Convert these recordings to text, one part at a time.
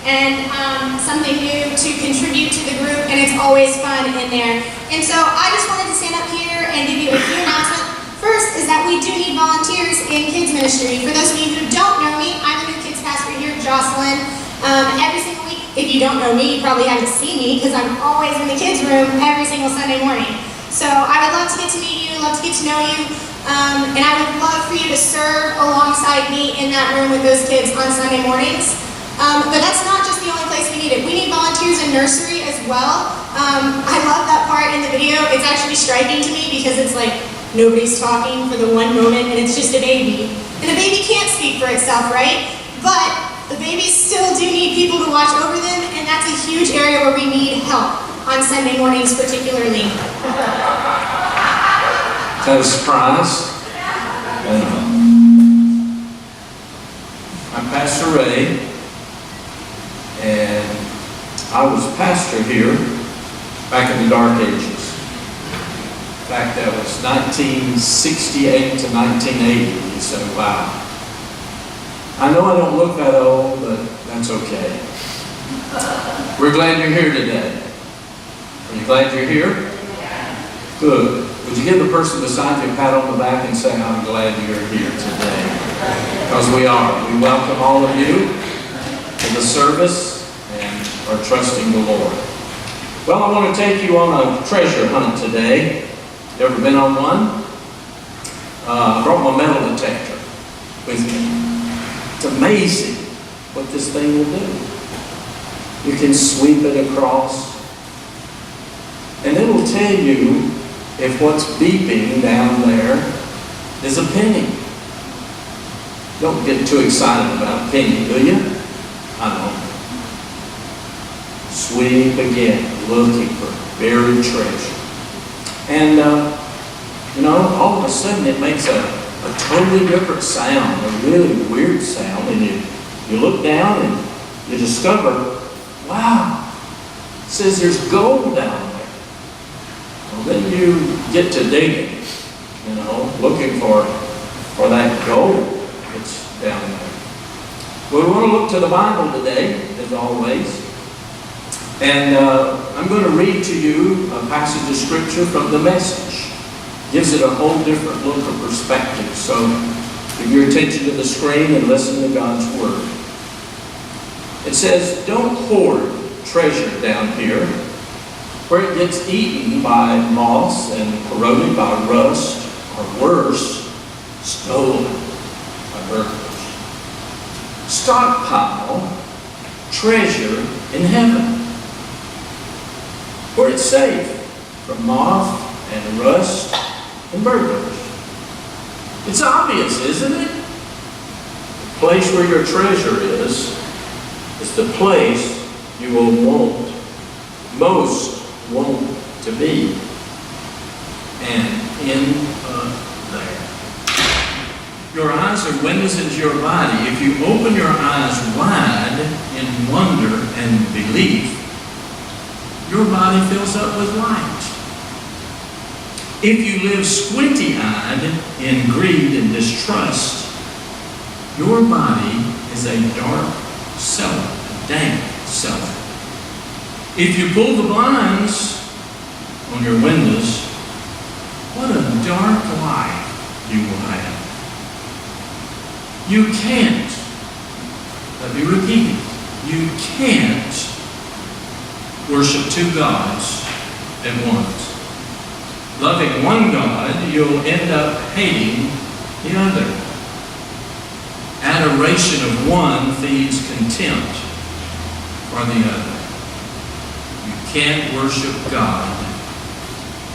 and something new to contribute to the group, and it's always fun in there. And so I just wanted to stand up here and give you a few announcements. First is that we do need volunteers in kids ministry. For those of you who don't know me, I'm the new kids pastor here, Jocelyn. Every single week, if you don't know me, you probably haven't seen me because I'm always in the kids' room every single Sunday morning. So I would love to get to meet you, love to get to know you, and I would love for you to serve alongside me in that room with those kids on Sunday mornings. But that's not just the only place we need it. We need volunteers in nursery as well. I love that part in the video. It's actually striking to me because it's like nobody's talking for the one moment and it's just a baby. And a baby can't speak for itself, right? But the babies still do need people to watch over them, and that's a huge area where we need help on Sunday mornings particularly. Is that a surprise? I'm Pastor Ray, and I was pastor here back in the dark ages. In fact, that was 1968 to 1980. You say, wow. I know I don't look that old, but that's okay. We're glad you're here today. Are you glad you're here? Good. Would you give the person beside you a pat on the back and say, I'm glad you're here today? Because we are. We welcome all of you to the service and are trusting the Lord. Well, I want to take you on a treasure hunt today. You ever been on one? I brought my metal detector with me. It's amazing what this thing will do. You can sweep it across, and it will tell you if what's beeping down there is a penny. Don't get too excited about a penny, do you? I know. Sweep again, looking for buried treasure. And, all of a sudden it makes a totally different sound, a really weird sound. And you look down and you discover, wow, it says there's gold down there. Well, then you get to digging, looking for that gold that's down there. Well, we want to look to the Bible today, as always. And I'm going to read to you a passage of Scripture from the Message. Gives it a whole different look or perspective. So give your attention to the screen and listen to God's Word. It says, don't hoard treasure down here, where it gets eaten by moths and corroded by rust, or worse, stolen by burglars. Stockpile treasure in heaven, where it's safe from moth and rust and burglars. It's obvious, isn't it? The place where your treasure is the place you will most want to be. And in there. Your eyes are windows into your body. If you open your eyes wide in wonder and belief, your body fills up with light. If you live squinty-eyed in greed and distrust, your body is a dark cellar, a dank cellar. If you pull the blinds on your windows, what a dark life you will have. You can't, let me repeat it, you can't worship two gods at once. Loving one God, you'll end up hating the other. Adoration of one feeds contempt for the other. You can't worship God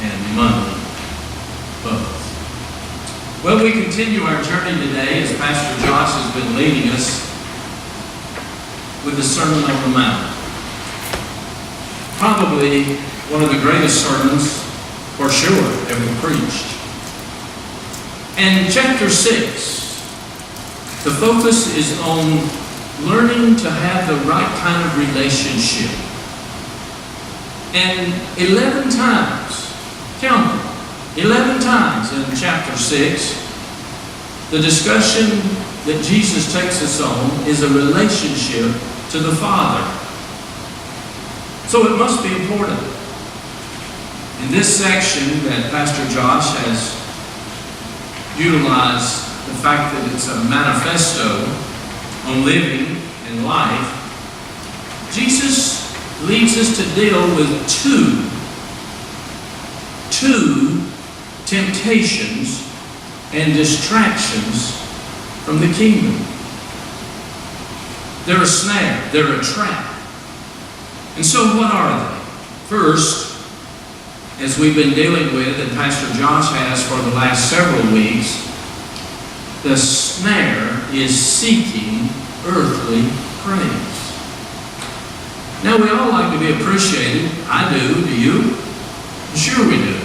and money both. Well, we continue our journey today as Pastor Josh has been leading us with the Sermon on the Mount. Probably one of the greatest sermons for sure ever preached. And chapter 6, the focus is on learning to have the right kind of relationship. And 11 times, count them, 11 times in chapter 6, the discussion that Jesus takes us on is a relationship to the Father. So it must be important. In this section that Pastor Josh has utilized the fact that it's a manifesto on living and life, Jesus leads us to deal with two temptations and distractions from the kingdom. They're a snare, they're a trap. And so what are they? First, as we've been dealing with, and Pastor Josh has for the last several weeks, the snare is seeking earthly praise. Now, we all like to be appreciated. I do. Do you? Sure we do.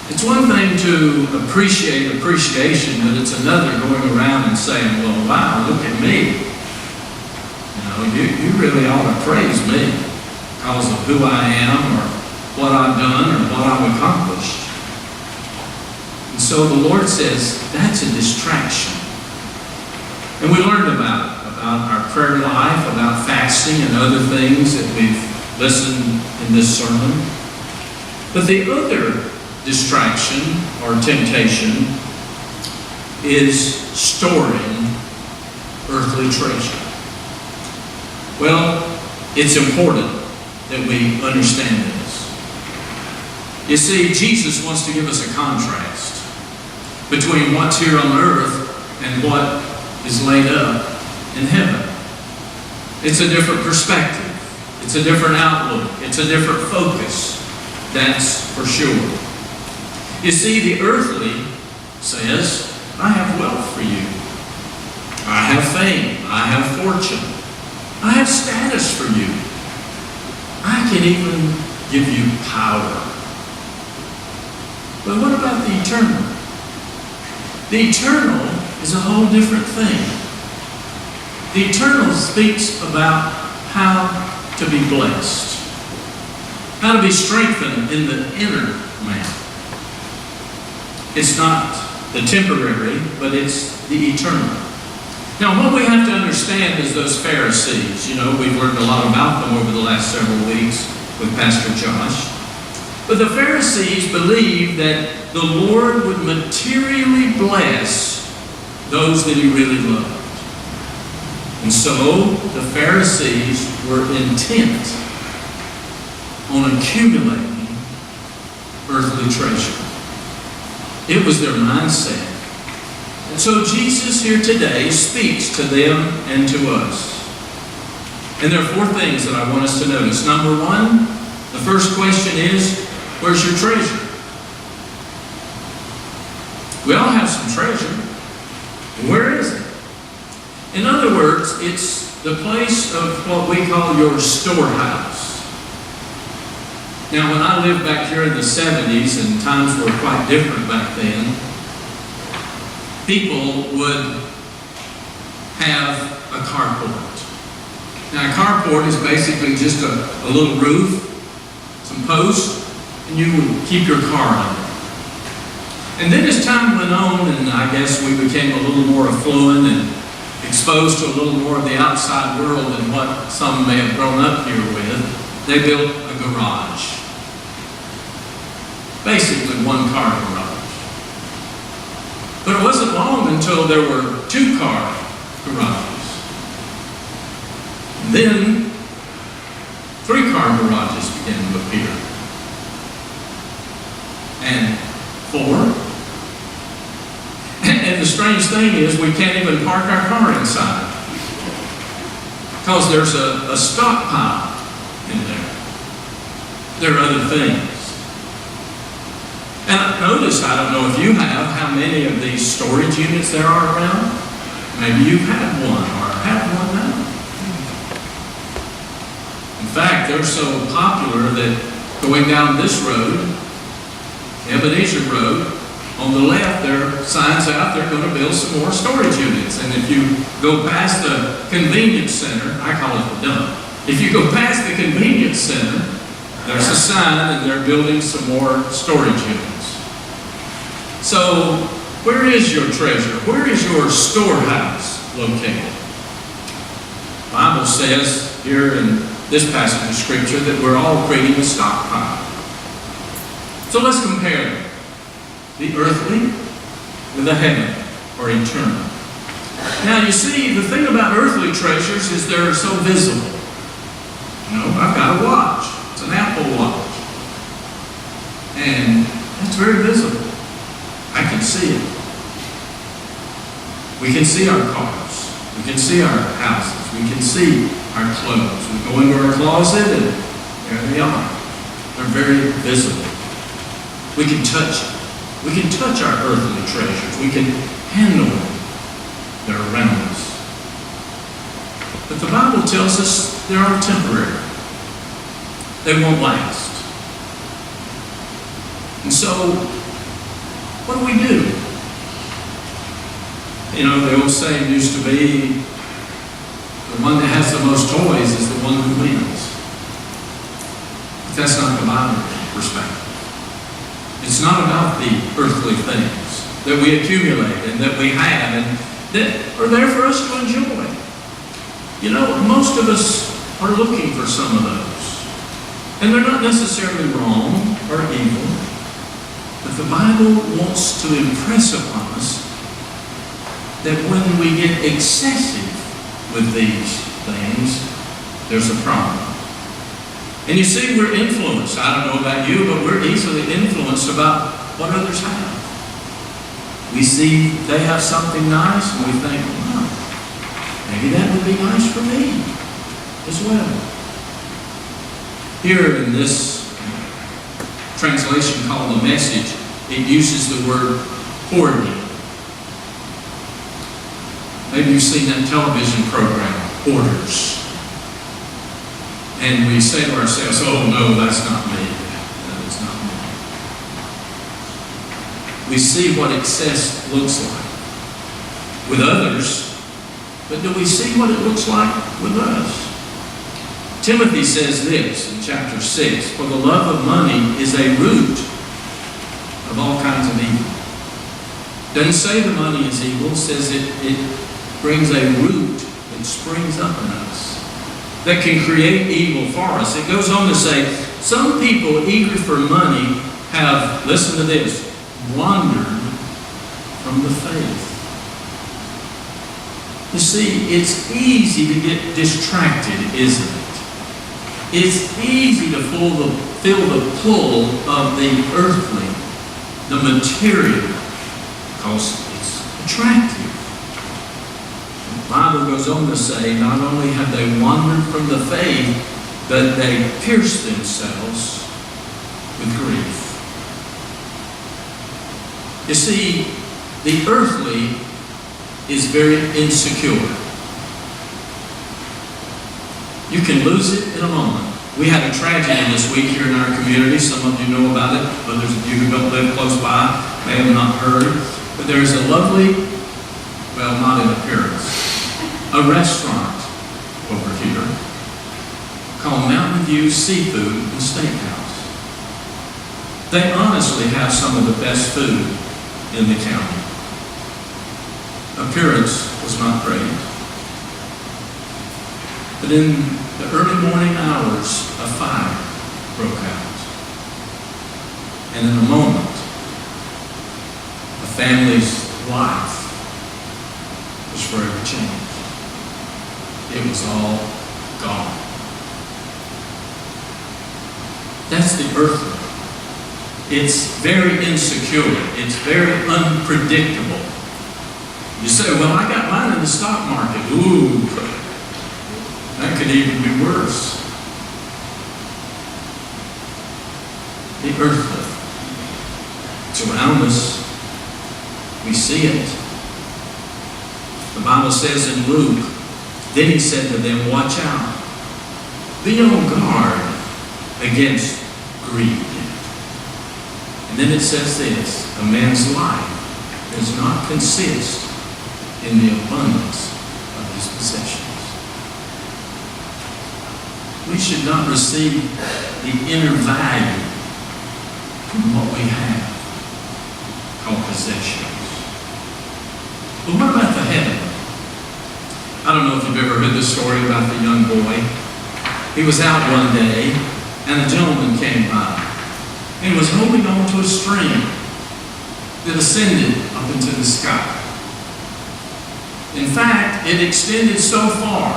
It's one thing to appreciate appreciation, but it's another going around and saying, well, wow, look at me. You really ought to praise me because of who I am or what I've done or what I've accomplished. And so the Lord says, that's a distraction. And we learned about our prayer life, about fasting and other things that we've listened in this sermon. But the other distraction or temptation is storing earthly treasure. Well, it's important that we understand this. You see, Jesus wants to give us a contrast between what's here on earth and what is laid up in heaven. It's a different perspective. It's a different outlook. It's a different focus. That's for sure. You see, the earthly says, I have wealth for you. I have fame. I have fortune. I have status for you. I can even give you power. But what about the eternal? The eternal is a whole different thing. The eternal speaks about how to be blessed, how to be strengthened in the inner man. It's not the temporary, but it's the eternal. Now, what we have to understand is those Pharisees. We've learned a lot about them over the last several weeks with Pastor Josh. But the Pharisees believed that the Lord would materially bless those that He really loved. And so the Pharisees were intent on accumulating earthly treasure. It was their mindset. And so Jesus here today speaks to them and to us. And there are four things that I want us to notice. Number one, the first question is, where's your treasure? We all have some treasure. Where is it? In other words, it's the place of what we call your storehouse. Now, when I lived back here in the 70s, and times were quite different back then, people would have a carport. Now, a carport is basically just a little roof, some posts, and you would keep your car under. And then as time went on, and I guess we became a little more affluent and exposed to a little more of the outside world than what some may have grown up here with, they built a garage. Basically, one car garage. But it wasn't long until there were 2-car garages. And then 3-car garages began to appear. And 4. And the strange thing is we can't even park our car inside because there's a stockpile in there. There are other things. And notice, I don't know if you have, how many of these storage units there are around. Maybe you've had one or have one now. In fact, they're so popular that going down this road, Ebenezer Road, on the left, there are signs out they're going to build some more storage units. And if you go past the convenience center, I call it the dump. If you go past the convenience center, there's a sign and they're building some more storage units. So, where is your treasure? Where is your storehouse located? The Bible says here in this passage of Scripture that we're all creating a stockpile. So let's compare them. The earthly with the heavenly, or eternal. Now you see, the thing about earthly treasures is they're so visible. You know, I've got a watch. It's an Apple Watch. And it's very visible. I can see it. We can see our cars. We can see our houses. We can see our clothes. We go into our closet and there they are. They're very visible. We can touch it. We can touch our earthly treasures. We can handle them. They're around us. But the Bible tells us they're all temporary. They won't last. And so, what do? You know, the old saying used to be, the one that has the most toys is the one who wins. But that's not the Bible perspective. It's not about the earthly things that we accumulate and that we have and that are there for us to enjoy. You know, most of us are looking for some of those. And they're not necessarily wrong or evil, but the Bible wants to impress upon us that when we get excessive with these things, there's a problem. And you see, we're influenced. I don't know about you, but we're easily influenced about what others have. We see they have something nice, and we think, wow, maybe that would be nice for me as well. Here in this translation called The Message, it uses the word hoarding. Maybe you've seen that television program, Hoarders. And we say to ourselves, oh no, that's not me. That is not me. We see what excess looks like with others, but do we see what it looks like with us? Timothy says this in chapter 6, for the love of money is a root of all kinds of evil. Doesn't say the money is evil, it says it brings a root that springs up in us that can create evil for us. It goes on to say, some people eager for money have, listen to this, wandered from the faith. You see, it's easy to get distracted, isn't it? It's easy to feel the pull of the earthly, the material, because it's attractive. The Bible goes on to say, not only have they wandered from the faith, but they pierced themselves with grief. You see, the earthly is very insecure. You can lose it in a moment. We had a tragedy this week here in our community. Some of you know about it. Others of you who don't live close by may have not heard. But there is a lovely, well, not in appearance, a restaurant over here called Mountain View Seafood and Steakhouse. They honestly have some of the best food in the county. Appearance was not great. But in the early morning hours, a fire broke out. And in a moment, a family's life was forever changed. It was all gone. That's the earthly. It's very insecure. It's very unpredictable. You say, well, I got mine in the stock market. Ooh, that could even be worse. The earthly. It's around us. We see it. The Bible says in Luke, then he said to them, watch out. Be on guard against greed. And then it says this, a man's life does not consist in the abundance of his possessions. We should not receive the inner value from what we have called possessions. But what about the heaven? I don't know if you've ever heard the story about the young boy. He was out one day, and a gentleman came by. And he was holding on to a string that ascended up into the sky. In fact, it extended so far,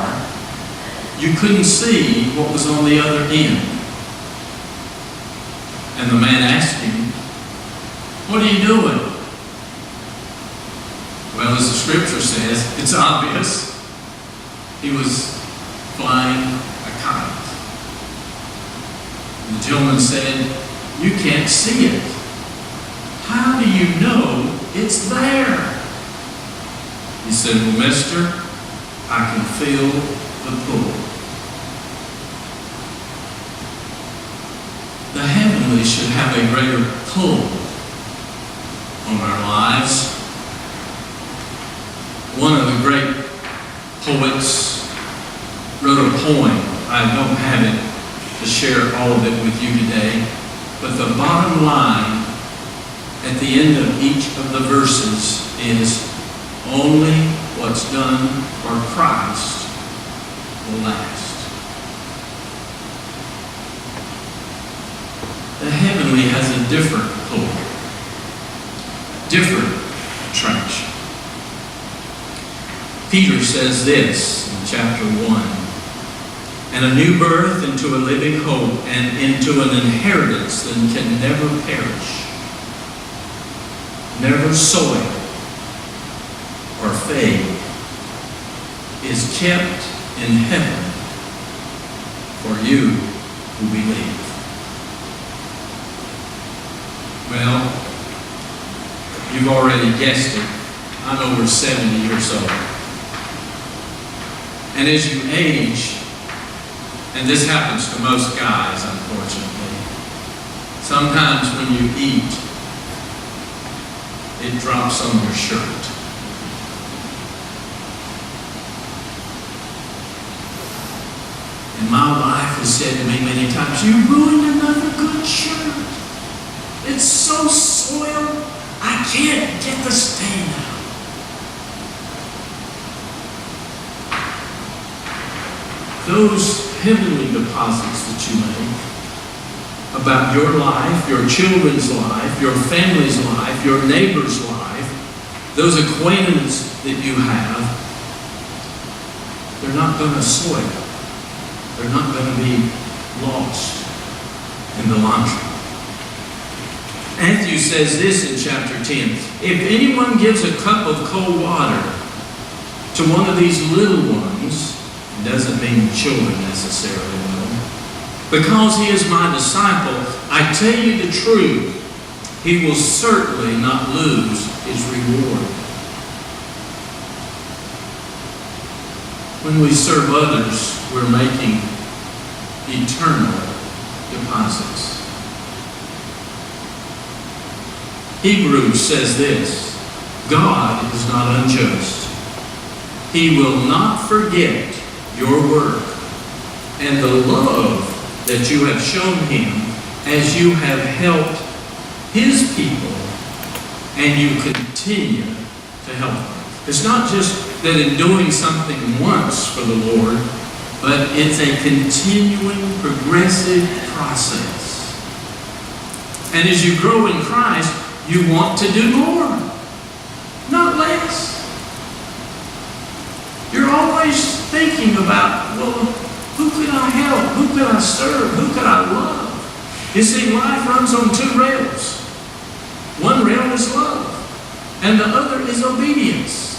you couldn't see what was on the other end. And the man asked him, "What are you doing?" Well, as the scripture says, it's obvious. He was flying a kite. And the gentleman said, "You can't see it. How do you know it's there?" He said, "Well, mister, I can feel the pull." The heavenly should have a greater pull on our lives. One of the great poets wrote a poem. I don't have it to share all of it with you today, but the bottom line at the end of each of the verses is, only what's done for Christ will last. The heavenly has a different pull, different attraction. Peter says this in chapter 1, "And a new birth into a living hope and into an inheritance that can never perish, never soil or fade, is kept in heaven for you who believe." Well, you've already guessed it. I'm over 70 years old. And as you age, and this happens to most guys, unfortunately, sometimes when you eat, it drops on your shirt. And my wife has said to me many times, "You ruined another good shirt. It's so soiled, I can't get the stain out." Those heavenly deposits that you make about your life, your children's life, your family's life, your neighbor's life, those acquaintances that you have, they're not going to soil. They're not going to be lost in the laundry. Matthew says this in chapter 10, "If anyone gives a cup of cold water to one of these little ones," it doesn't mean children necessarily, no, "because he is my disciple, I tell you the truth, he will certainly not lose his reward." When we serve others, we're making eternal deposits. Hebrews says this, "God is not unjust. He will not forget your work and the love that you have shown him as you have helped his people and you continue to help them." It's not just that in doing something once for the Lord, but it's a continuing, progressive process. And as you grow in Christ, you want to do more, not less. You're always thinking about, well, who could I help? Who could I serve? Who could I love? You see, life runs on two rails. One rail is love, and the other is obedience.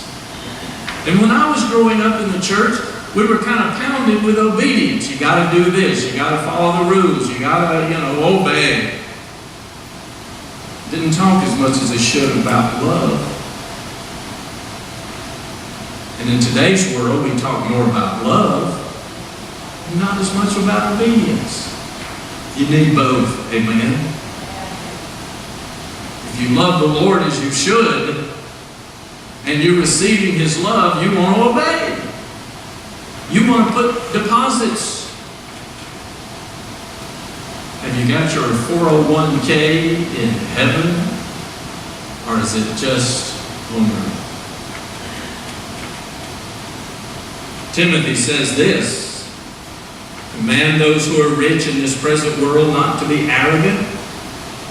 And when I was growing up in the church, we were kind of pounded with obedience. You got to do this. You got to follow the rules. You got to, obey. Didn't talk as much as they should about love. And in today's world, we talk more about love and not as much about obedience. You need both, amen? If you love the Lord as you should, and you're receiving his love, you want to obey. You want to put deposits. Have you got your 401k in heaven? Or is it just on earth? Timothy says this, command those who are rich in this present world not to be arrogant,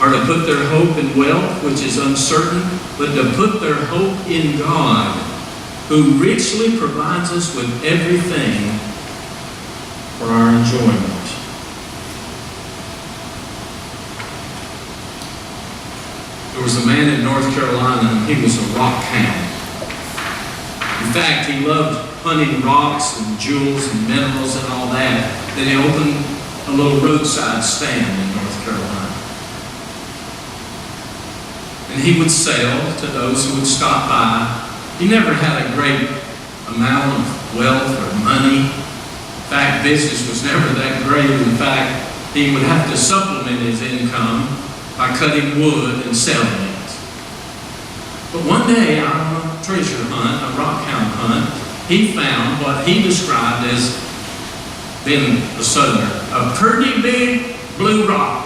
or to put their hope in wealth, which is uncertain, but to put their hope in God, who richly provides us with everything for our enjoyment. There was a man in North Carolina, and he was a rock hound. In fact, he loved hunting rocks and jewels and minerals and all that. Then he opened a little roadside stand in North Carolina. And he would sell to those who would stop by. He never had a great amount of wealth or money. In fact, business was never that great. In fact, he would have to supplement his income by cutting wood and selling it. But one day, on a treasure hunt, a rock hound hunt, he found what he described as, being a southerner, a pretty big blue rock.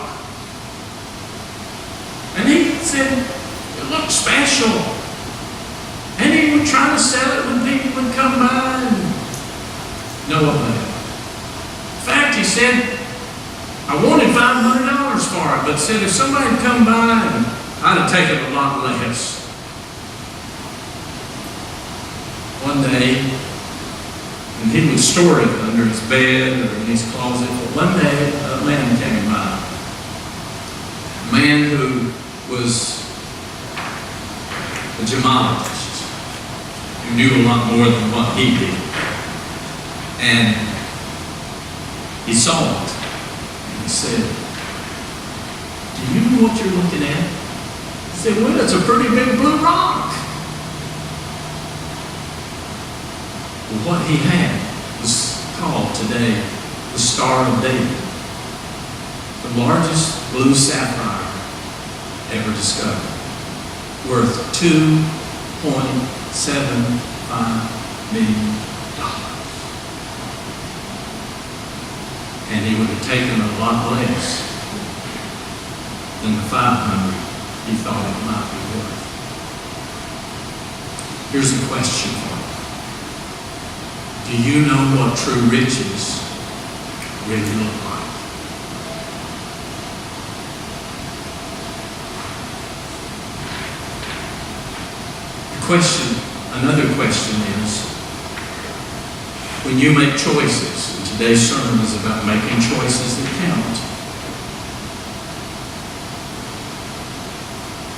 And he said, it looked special. And he would try to sell it when people would come by, and no avail. In fact, he said, I wanted $500 for it, but said if somebody had come by, I'd have taken a lot less. One day, and he would store it under his bed or in his closet, but one day a man came by. A man who was a gemologist, who knew a lot more than what he did. And he saw it. And he said, do you know what you're looking at? He said, well, that's a pretty big blue rock. Well, what he had was called today the Star of David, the largest blue sapphire ever discovered, worth $2.75 million. And he would have taken a lot less than the $500 he thought it might be worth. Here's a question for you. Do you know what true riches really look like? Another question is, when you make choices, and today's sermon is about making choices that count,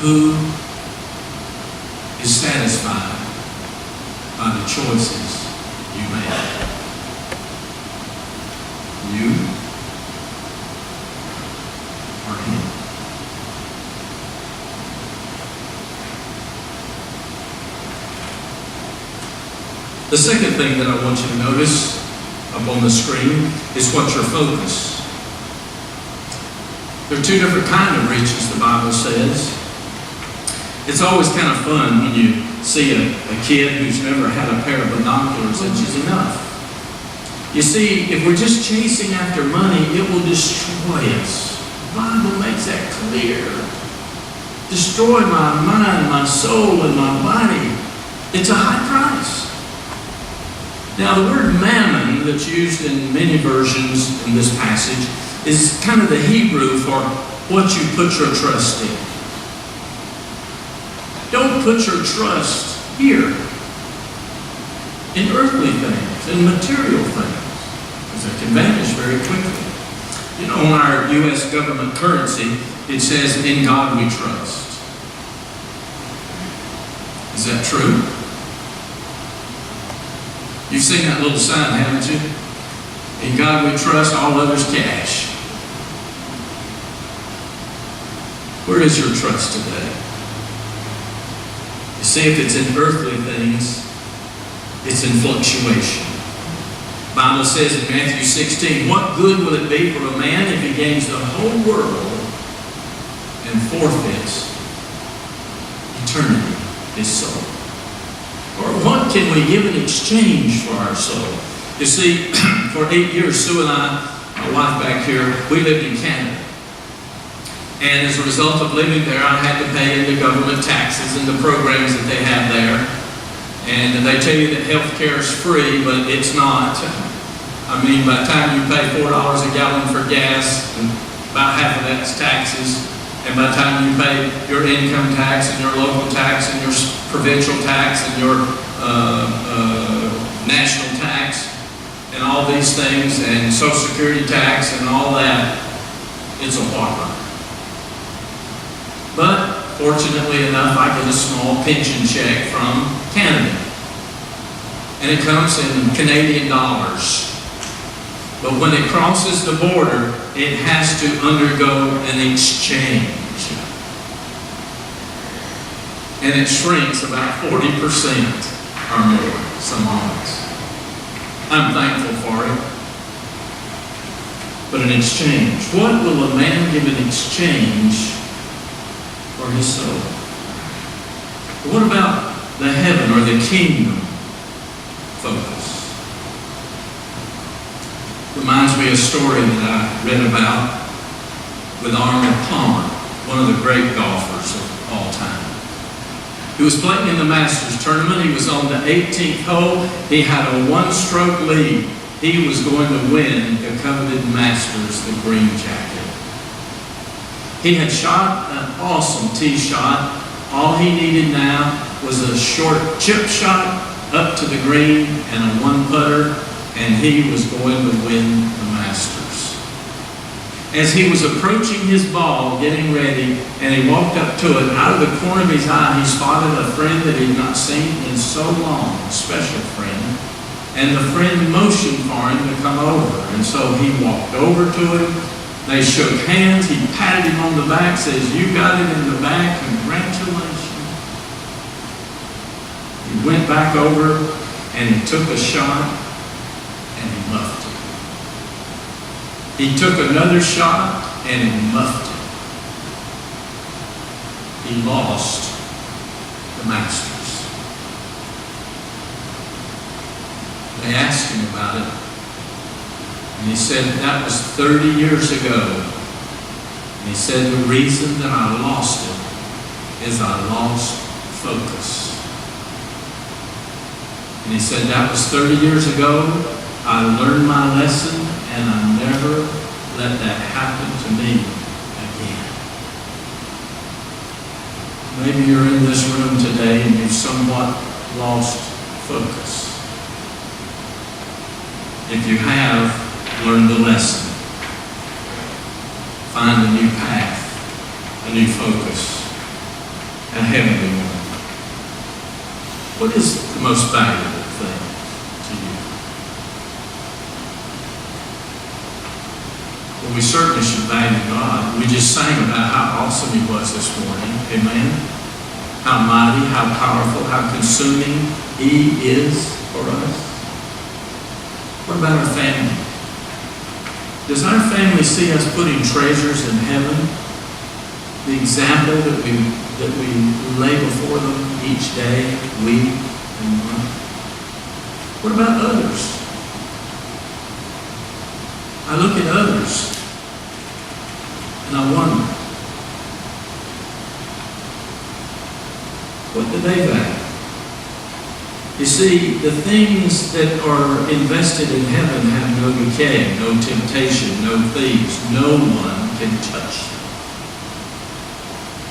who is satisfied by the choices you make? You or him? The second thing that I want you to notice up on the screen is what's your focus. There are two different kinds of riches, the Bible says. It's always kind of fun when you see a kid who's never had a pair of binoculars, which is enough. You see, if we're just chasing after money, it will destroy us. The Bible makes that clear. Destroy my mind, my soul, and my body. It's a high price. Now, the word mammon that's used in many versions in this passage is kind of the Hebrew for what you put your trust in. Don't put your trust here in earthly things, in material things, because they can vanish very quickly. You know, on our U.S. government currency, it says, "In God we trust." Is that true? You've seen that little sign, haven't you? "In God we trust, all others cash." Where is your trust today? You see, if it's in earthly things, it's in fluctuation. The Bible says in Matthew 16, what good will it be for a man if he gains the whole world and forfeits eternity, his soul? Or what can we give in exchange for our soul? You see, for 8 years, Sue and I, my wife back here, we lived in Canada. And as a result of living there, I had to pay into government taxes and the programs that they have there. And they tell you that health care is free, but it's not. I mean, by the time you pay $4 a gallon for gas, and about half of that's taxes, and by the time you pay your income tax and your local tax and your provincial tax and your national tax and all these things and Social Security tax and all that, it's a whopper. But fortunately enough, I get a small pension check from Canada. And it comes in Canadian dollars. But when it crosses the border, it has to undergo an exchange. And it shrinks about 40% or more some months. I'm thankful for it. But an exchange. What will a man give in exchange for his soul? What about the heaven or the kingdom focus? Reminds me of a story that I read about with Arnold Palmer, one of the great golfers of all time. He was playing in the Masters tournament. He was on the 18th hole. He had a one-stroke lead. He was going to win the coveted Masters, the green jacket. He had shot an awesome tee shot. All he needed now was a short chip shot up to the green and a one-putter, and he was going to win the Masters. As he was approaching his ball, getting ready, and he walked up to it, out of the corner of his eye, he spotted a friend that he had not seen in so long, a special friend. And the friend motioned for him to come over. And so he walked over to him. They shook hands. He patted him on the back, says, "You got it in the bag. Congratulations." He went back over and he took a shot and he muffed it. He took another shot and he muffed it. He lost the Masters. They asked him about it, and he said, "That was 30 years ago." And he said, "The reason that I lost it is I lost focus." And he said, "That was 30 years ago. I learned my lesson, and I never let that happen to me again." Maybe you're in this room today and you've somewhat lost focus. If you have, learn the lesson. Find a new path, a new focus, a heavenly one. What is the most valuable thing to you? Well, we certainly should value God. We just sang about how awesome He was this morning. Amen? How mighty, how powerful, how consuming He is for us. What about our family? Does our family see us putting treasures in heaven? The example that we lay before them each day, week, and month? What about others? I look at others and I wonder, what do they value? You see, the things that are invested in heaven have no decay, no temptation, no thieves. No one can touch them.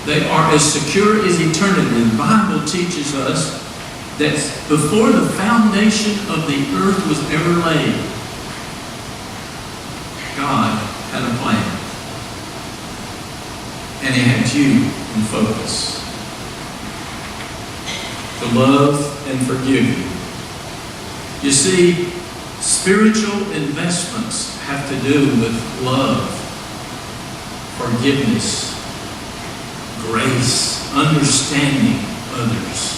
They are as secure as eternity. The Bible teaches us that before the foundation of the earth was ever laid, God had a plan. And He had you in focus. To love and forgive you. You see, spiritual investments have to do with love, forgiveness, grace, understanding others.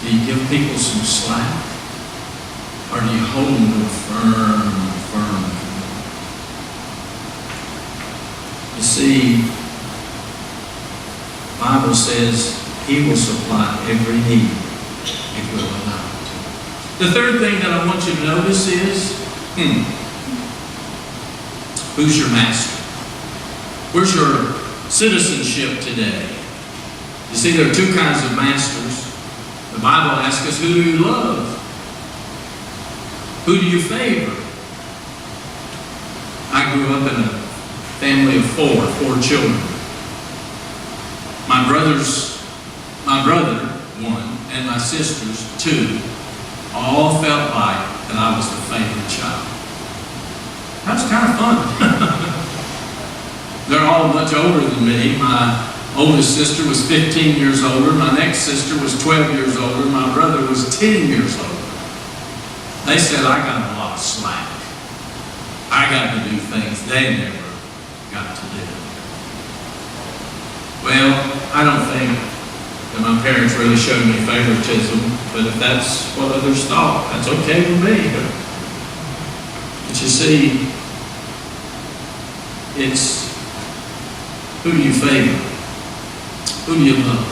Do you give people some slack? Or do you hold them to a firm commitment? You see, the Bible says He will supply every need if we'll allow Him to. The third thing that I want you to notice is, who's your master? Where's your citizenship today? You see, there are two kinds of masters. The Bible asks us, who do you love? Who do you favor? I grew up in a family of four children. My brother, one, and my sisters, two, all felt like that I was the favorite child. That was kind of fun. They're all much older than me. My oldest sister was 15 years older. My next sister was 12 years older. My brother was 10 years older. They said I got a lot of slack. I got to do things they never got to do. Well, I don't think that my parents really showed me favoritism, but if that's what others thought, that's okay with me. But you see, it's who do you favor? Who do you love?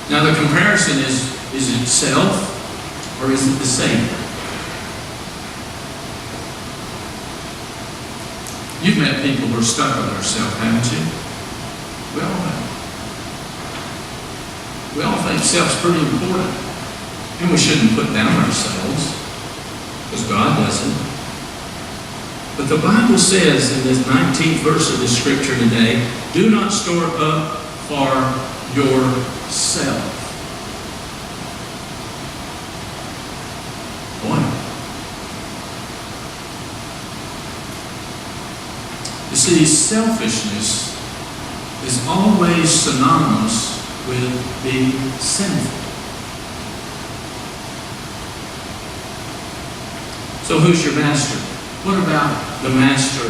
Now the comparison is it self or is it the Savior? You've met people who are stuck on themselves, haven't you? We all think self's pretty important. And we shouldn't put down ourselves, because God doesn't. But the Bible says in this 19th verse of the scripture today, do not store up for yourself. Boy. You see, selfishness is always synonymous with being sinful. So who's your master? What about the master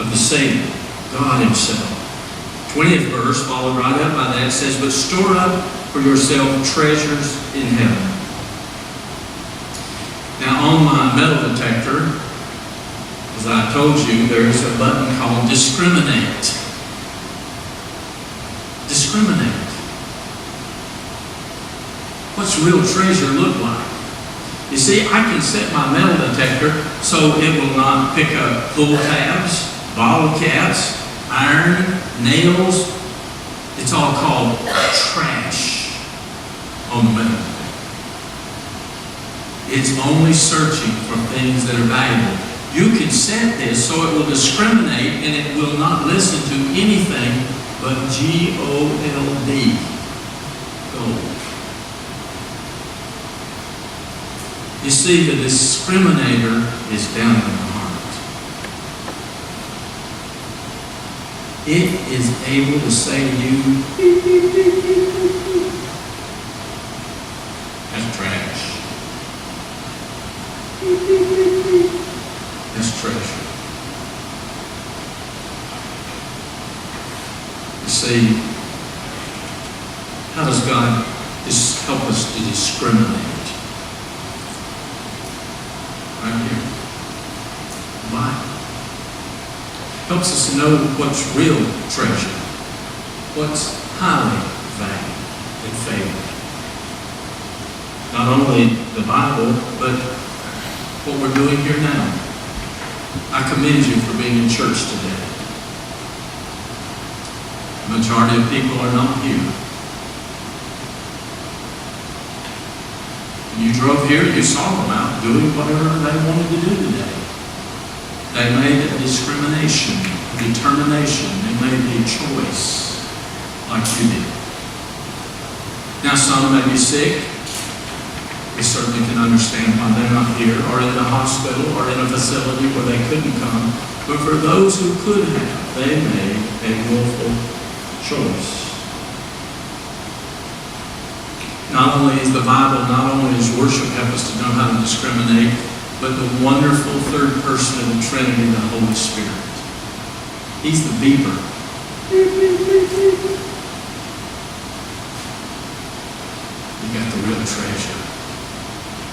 of the Savior, God himself? 20th verse, followed right up by that, says, but store up for yourself treasures in heaven. Now on my metal detector, as I told you, there's a button called discriminate. Discriminate. What's real treasure look like? You see, I can set my metal detector so it will not pick up pull tabs, bottle caps, iron, nails. It's all called trash on the metal detector. It's only searching for things that are valuable. You can set this so it will discriminate and it will not listen to anything but G-O-L-D. Gold. You see, the discriminator is down in the heart. It is able to say to you, that's trash. That's treasure. You see, how does God just help us to discriminate? Right here. Why? Helps us to know what's real treasure, what's highly valued and favored. Not only the Bible, but what we're doing here now. I commend you for being in church today. The majority of people are not here. When you drove here, you saw them out doing whatever they wanted to do today. They made a discrimination, a determination. They made a choice like you did. Now some may be sick. We certainly can understand why they're not here, or in a hospital, or in a facility where they couldn't come. But for those who could have, they made a willful choice. Not only is the Bible, not only does worship help us to know how to discriminate, but the wonderful third person of the Trinity, the Holy Spirit. He's the beeper. We got the real treasure,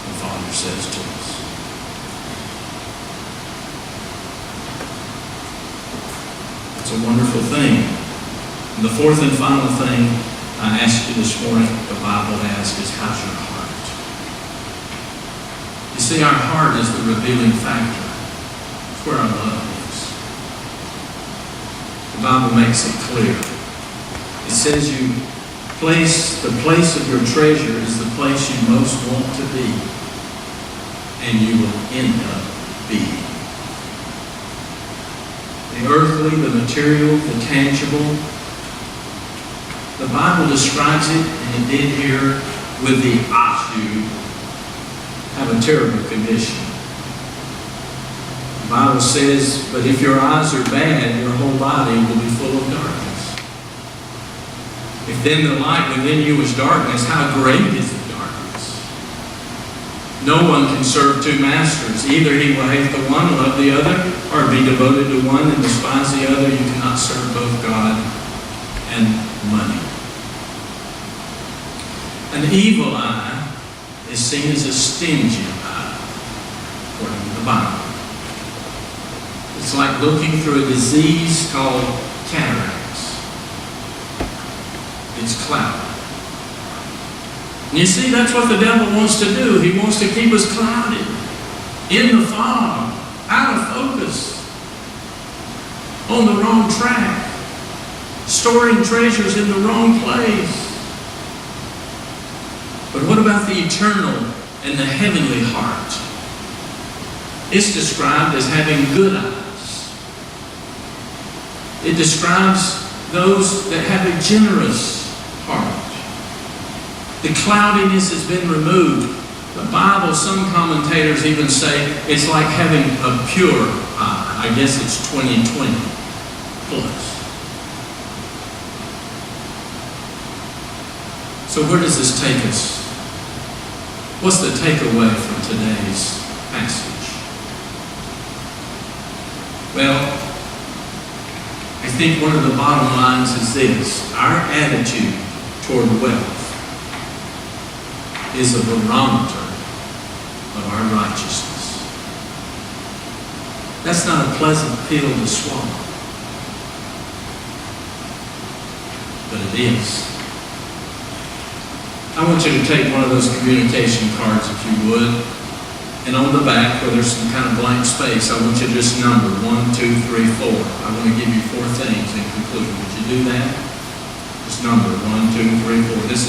the Father says to us. It's a wonderful thing. And the fourth and final thing I ask you this morning, the Bible asks, is how's your heart? You see, our heart is the revealing factor. It's where our love is. The Bible makes it clear. It says you The place of your treasure is the place you most want to be, and you will end up being. The earthly, the material, the tangible. The Bible describes it, and it did here, with the ashu, have a terrible condition. The Bible says, but if your eyes are bad, your whole body will be full of darkness. If then the light within you is darkness, how great is the darkness? No one can serve two masters. Either he will hate the one, love the other, or be devoted to one and despise the other. You cannot serve both God and money. An evil eye is seen as a stingy eye, according to the Bible. It's like looking through a disease called cataracts. It's clouded. And you see, that's what the devil wants to do. He wants to keep us clouded, in the fog, out of focus, on the wrong track, storing treasures in the wrong place. But what about the eternal and the heavenly heart? It's described as having good eyes. It describes those that have a generous heart. The cloudiness has been removed. The Bible, some commentators even say it's like having a pure eye. I guess it's 20/20 plus. So where does this take us? What's the takeaway from today's passage? Well, I think one of the bottom lines is this: our attitude toward wealth is a barometer of our righteousness. That's not a pleasant pill to swallow, but it is. I want you to take one of those communication cards, if you would, and on the back, where there's some kind of blank space, I want you to just number 1, 2, 3, 4. I want to give you 4 things in conclusion. Would you do that? Just number 1, 2, 3, 4. This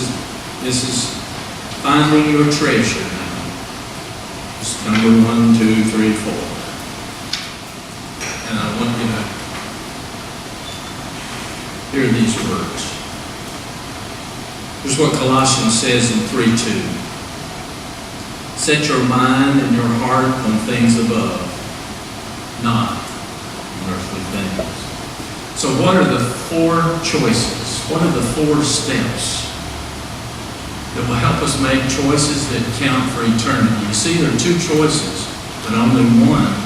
is finding your treasure now. Just number 1, 2, 3, 4. And I want you to hear these words. Here's what Colossians says in 3:2. Set your mind and your heart on things above, not on earthly things. So what are the 4 choices? What are the 4 steps that will help us make choices that count for eternity? You see, there are 2 choices, but only one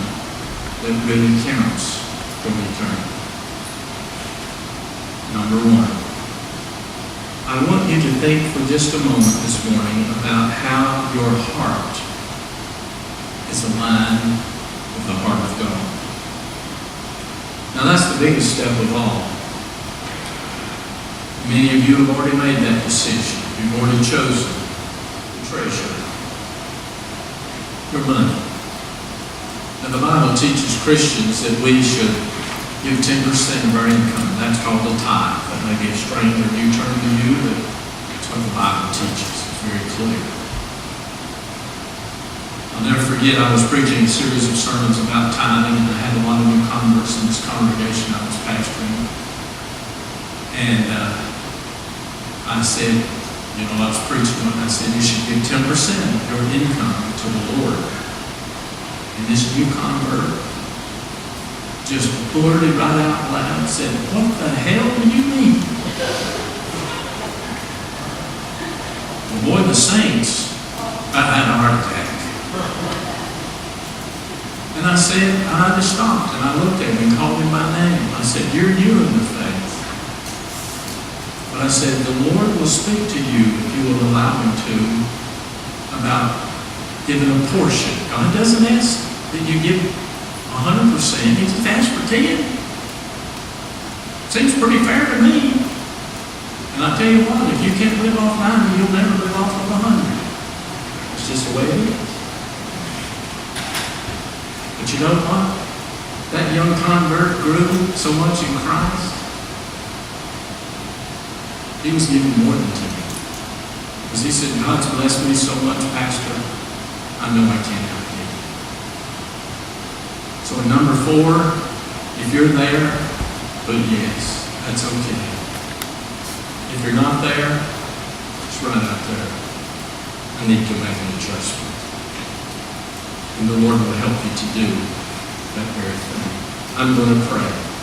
that really counts for eternity. Number 1. I want you to think for just a moment this morning about how your heart is aligned with the heart of God. Now that's the biggest step of all. Many of you have already made that decision. You've already chosen the treasure, your money. Now the Bible teaches Christians that we should give 10% of our income. That's called the tithe. That may be a strange or new term to you, but that's what the Bible teaches. It's very clear. I'll never forget, I was preaching a series of sermons about tithing, and I had a lot of new converts in this congregation I was pastoring. And I said, I was preaching one, I said, you should give 10% of your income to the Lord. And this new convert just blurted right out loud and said, what the hell do you mean? Well, boy, the saints about had a heart attack. And I said, I just stopped and I looked at him and called him by name. I said, you're new in the faith. But I said, the Lord will speak to you if you will allow him to about giving a portion. God doesn't ask that you give 100%, he just asked for 10. Seems pretty fair to me. And I tell you what, if you can't live off 90, you'll never live off of 100. It's just the way it is. But you know what? That young convert grew so much in Christ. He was giving more than to me. Because he said, God's blessed me so much, Pastor, I know I can't outgive you. So in number 4, if you're there, but yes, that's okay. If you're not there, it's right out there. I need to make an adjustment. And the Lord will help you to do that very thing. I'm going to pray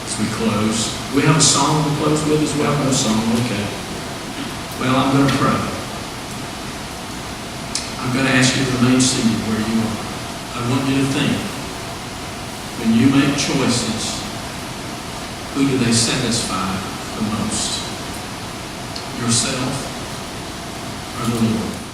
as we close. We have a song to close with as well? No song, okay. Well, I'm going to pray. I'm going to ask you to remain seated where you are. I want you to think, when you make choices, who do they satisfy the most? Yourself or the Lord?